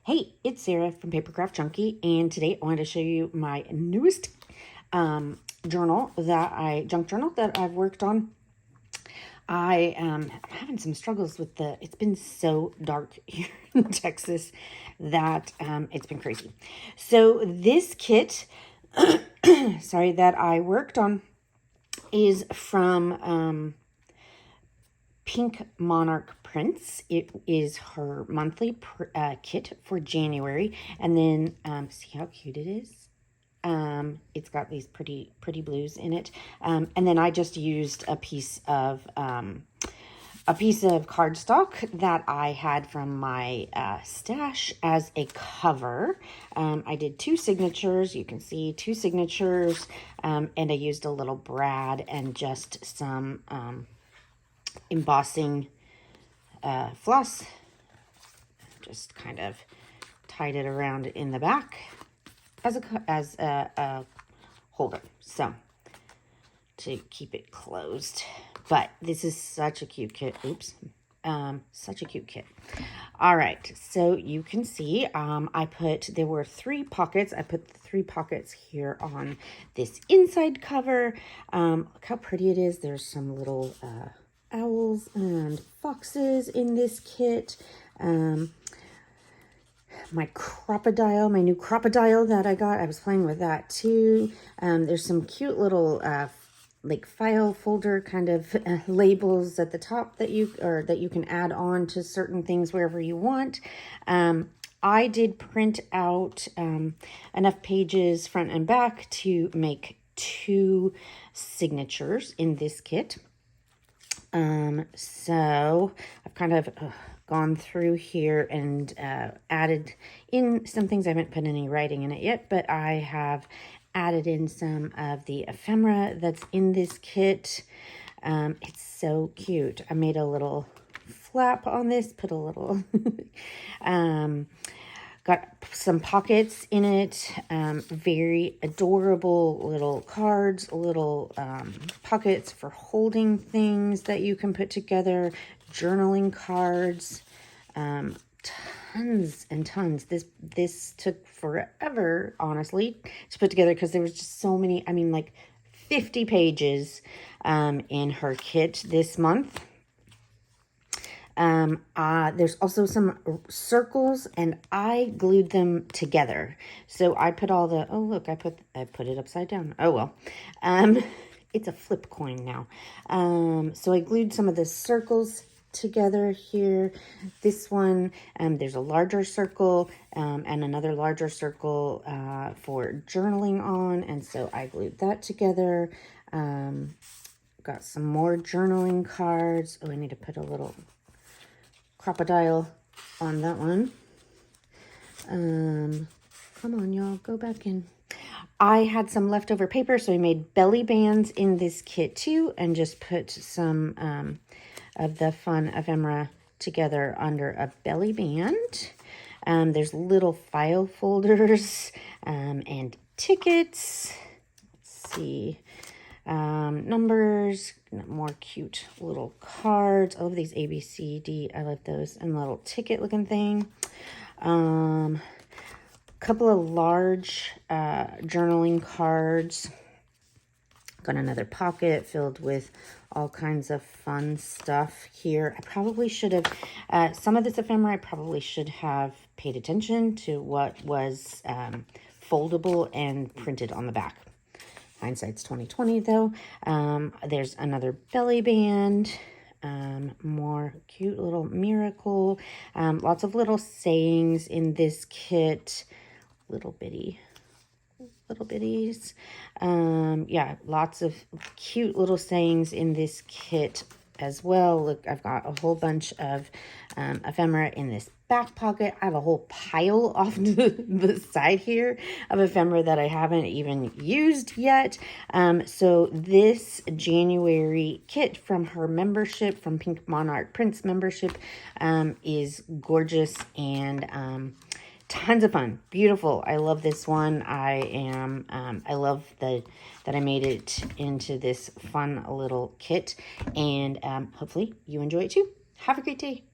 Hey, it's Sarah from Papercraft Junkie, and today I wanted to show you my newest junk journal that I've worked on. I am having some struggles with it's been so dark here in Texas that it's been crazy. So this kit, sorry, that I worked on is from Pink Monarch prints. It is her monthly kit for January, and then see how cute it is. It's got these pretty blues in it, and then I just used a piece of cardstock that I had from my stash as a cover. I did 2 signatures. You can see 2 signatures, and I used a little brad and just some embossing floss. Just kind of tied it around in the back as a holder, so to keep it closed. But this is such a cute kit. Oops. Such a cute kit. All right, so you can see there were 3 pockets. I put 3 pockets here on this inside cover. Look how pretty it is. There's some little owls and foxes in this kit. My new crocodile that I got, I was playing with that too. There's some cute little like file folder kind of labels at the top that you can add on to certain things wherever you want. I did print out enough pages front and back to make 2 signatures in this kit. So I've kind of gone through here and added in some things. I haven't put any writing in it yet, but I have added in some of the ephemera that's in this kit. It's so cute. I made a little flap on this, put a little got some pockets in it, very adorable little cards, little pockets for holding things that you can put together, journaling cards, tons and tons. This took forever, honestly, to put together because there was just so many, I mean, like 50 pages in her kit this month. There's also some circles, and I glued them together. So I put all the, oh look, I put it upside down. Oh well. It's a flip coin now. So I glued some of the circles together here. This one, there's a larger circle and another larger circle for journaling on, and so I glued that together. Got some more journaling cards. Oh, I need to put a little crocodile on that one. Come on, y'all, go back in. I had some leftover paper, so I made belly bands in this kit too, and just put some of the fun ephemera together under a belly band. There's little file folders and tickets. Let's see. Numbers, more cute little cards. I love these A, B, C, D. I love those. And little ticket looking thing. Couple of large journaling cards. Got another pocket filled with all kinds of fun stuff here. I probably should have, some of this ephemera, I probably should have paid attention to what was foldable and printed on the back. Hindsight's 2020 though. There's another belly band, more cute little miracle, lots of little sayings in this kit, little bitties. Yeah, lots of cute little sayings in this kit as well. Look, I've got a whole bunch of ephemera in this back pocket. I have a whole pile off to the side here of ephemera that I haven't even used yet. So this January kit from her membership, from Pink Monarch Prince membership, is gorgeous and tons of fun. Beautiful. I love this one. I love that I made it into this fun little kit, and hopefully you enjoy it too. Have a great day.